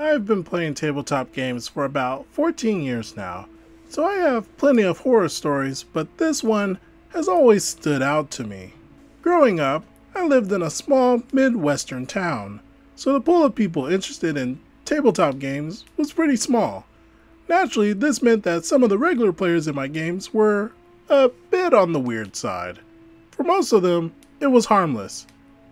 I've been playing tabletop games for about 14 years now, so I have plenty of horror stories, but this one has always stood out to me. Growing up, I lived in a small Midwestern town, so the pool of people interested in tabletop games was pretty small. Naturally, this meant that some of the regular players in my games were a bit on the weird side. For most of them, it was harmless.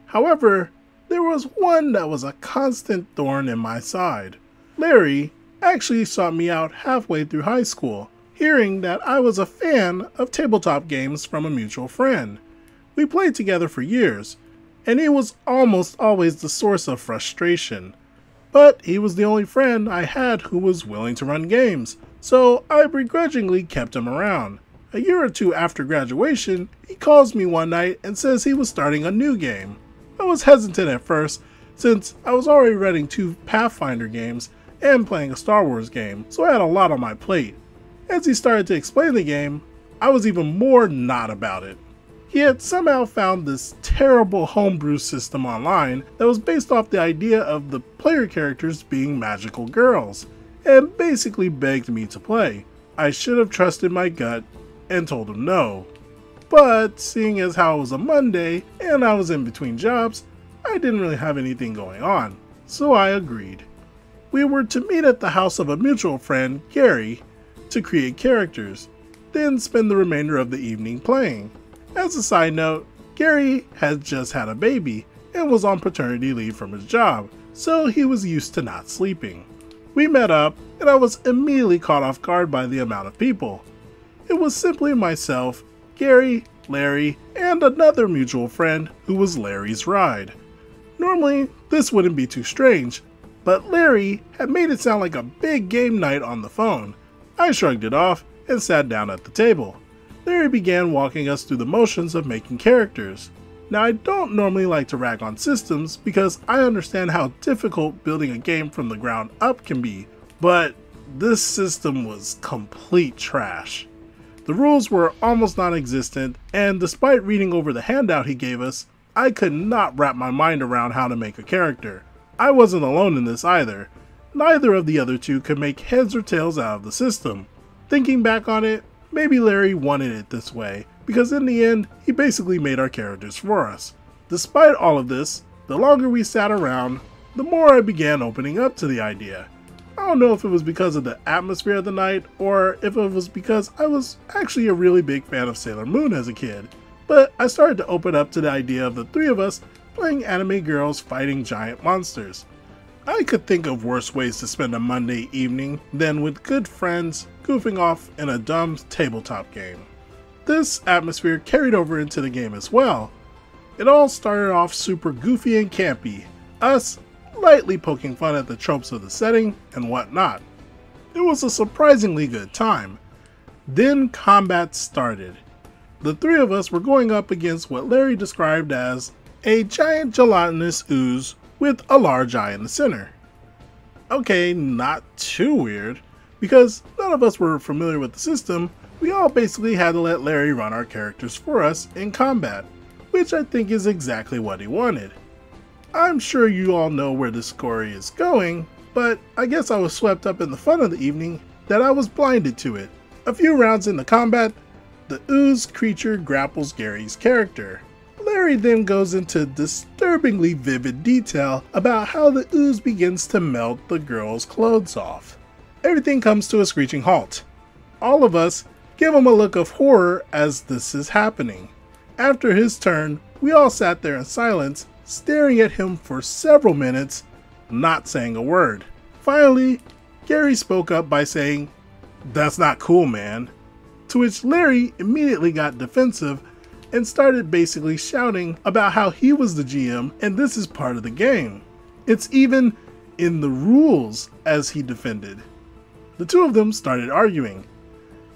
However, there was one that was a constant thorn in my side. Larry actually sought me out halfway through high school, hearing that I was a fan of tabletop games from a mutual friend. We played together for years, and he was almost always the source of frustration. But he was the only friend I had who was willing to run games, so I begrudgingly kept him around. A year or two after graduation, he calls me one night and says he was starting a new game. I was hesitant at first, since I was already running 2 Pathfinder games and playing a Star Wars game, so I had a lot on my plate. As he started to explain the game, I was even more not about it. He had somehow found this terrible homebrew system online that was based off the idea of the player characters being magical girls, and basically begged me to play. I should have trusted my gut and told him no. But seeing as how it was a Monday and I was in between jobs, I didn't really have anything going on, so I agreed. We were to meet at the house of a mutual friend, Gary, to create characters, then spend the remainder of the evening playing. As a side note, Gary had just had a baby and was on paternity leave from his job, so he was used to not sleeping. We met up, and I was immediately caught off guard by the amount of people. It was simply myself, Gary, Larry, and another mutual friend who was Larry's ride. Normally, this wouldn't be too strange, but Larry had made it sound like a big game night on the phone. I shrugged it off and sat down at the table. Larry began walking us through the motions of making characters. Now, I don't normally like to rag on systems because I understand how difficult building a game from the ground up can be, but this system was complete trash. The rules were almost non-existent, and despite reading over the handout he gave us, I could not wrap my mind around how to make a character. I wasn't alone in this either. Neither of the other two could make heads or tails out of the system. Thinking back on it, maybe Larry wanted it this way, because in the end, he basically made our characters for us. Despite all of this, the longer we sat around, the more I began opening up to the idea. I don't know if it was because of the atmosphere of the night, or if it was because I was actually a really big fan of Sailor Moon as a kid, but I started to open up to the idea of the 3 of us playing anime girls fighting giant monsters. I could think of worse ways to spend a Monday evening than with good friends goofing off in a dumb tabletop game. This atmosphere carried over into the game as well. It all started off super goofy and campy, us lightly poking fun at the tropes of the setting and whatnot. It was a surprisingly good time. Then combat started. The 3 of us were going up against what Larry described as a giant gelatinous ooze with a large eye in the center. Okay, not too weird, because none of us were familiar with the system. We all basically had to let Larry run our characters for us in combat, which I think is exactly what he wanted. I'm sure you all know where this story is going, but I guess I was swept up in the fun of the evening that I was blinded to it. A few rounds into combat, the ooze creature grapples Gary's character. Larry then goes into disturbingly vivid detail about how the ooze begins to melt the girl's clothes off. Everything comes to a screeching halt. All of us give him a look of horror as this is happening. After his turn, we all sat there in silence, staring at him for several minutes, not saying a word. Finally, Gary spoke up by saying, "That's not cool, man." To which Larry immediately got defensive and started basically shouting about how he was the GM and this is part of the game. It's even in the rules, as he defended. The 2 of them started arguing.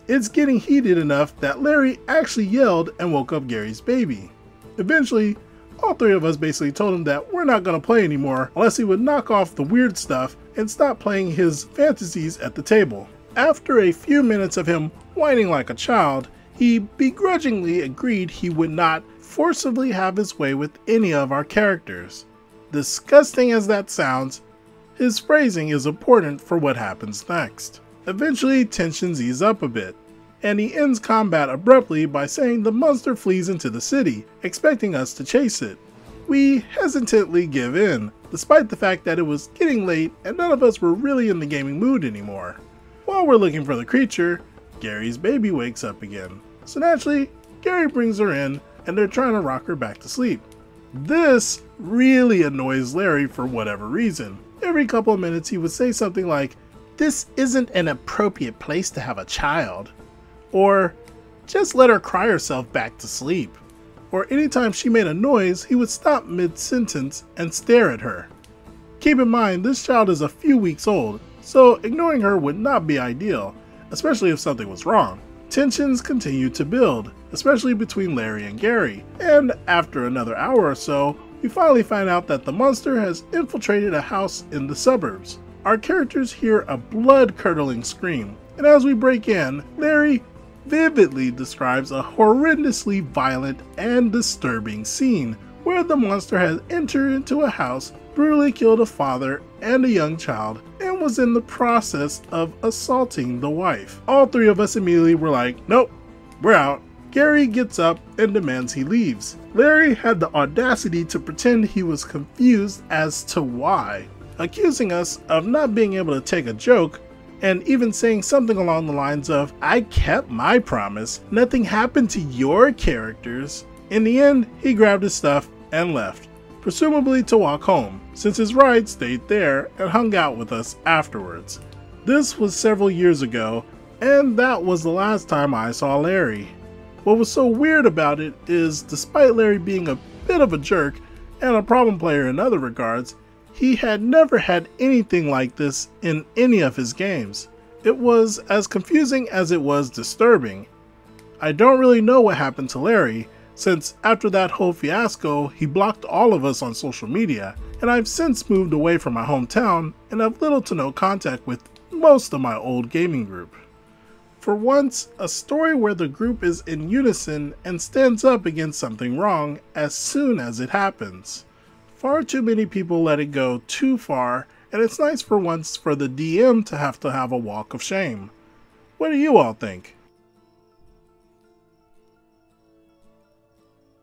It's getting heated enough that Larry actually yelled and woke up Gary's baby. Eventually, all 3 of us basically told him that we're not going to play anymore unless he would knock off the weird stuff and stop playing his fantasies at the table. After a few minutes of him whining like a child, he begrudgingly agreed he would not forcibly have his way with any of our characters. Disgusting as that sounds, His phrasing is important for what happens next. Eventually, tensions ease up a bit, and he ends combat abruptly by saying the monster flees into the city, expecting us to chase it. We hesitantly give in, despite the fact that it was getting late and none of us were really in the gaming mood anymore. While we're looking for the creature, Gary's baby wakes up again. So naturally, Gary brings her in and they're trying to rock her back to sleep. This really annoys Larry for whatever reason. Every couple of minutes he would say something like, "This isn't an appropriate place to have a child," or "Just let her cry herself back to sleep," or anytime she made a noise he would stop mid-sentence and stare at her. Keep in mind this child is a few weeks old, so ignoring her would not be ideal, especially if something was wrong. Tensions continue to build, especially between Larry and Gary, and after another hour or so, we finally find out that the monster has infiltrated a house in the suburbs. Our characters hear a blood-curdling scream, and as we break in, Larry vividly describes a horrendously violent and disturbing scene where the monster has entered into a house, brutally killed a father and a young child, and was in the process of assaulting the wife. All three of us immediately were like, "Nope, we're out." Gary gets up and demands he leaves. Larry had the audacity to pretend he was confused as to why, accusing us of not being able to take a joke, and even saying something along the lines of, "I kept my promise, nothing happened to your characters." In the end, he grabbed his stuff and left, presumably to walk home, since his ride stayed there and hung out with us afterwards. This was several years ago, and that was the last time I saw Larry. What was so weird about it is, despite Larry being a bit of a jerk and a problem player in other regards, he had never had anything like this in any of his games. It was as confusing as it was disturbing. I don't really know what happened to Larry, since after that whole fiasco he blocked all of us on social media, and I've since moved away from my hometown and have little to no contact with most of my old gaming group. For once, a story where the group is in unison and stands up against something wrong as soon as it happens. Far too many people let it go too far, and it's nice for once for the DM to have a walk of shame. What do you all think?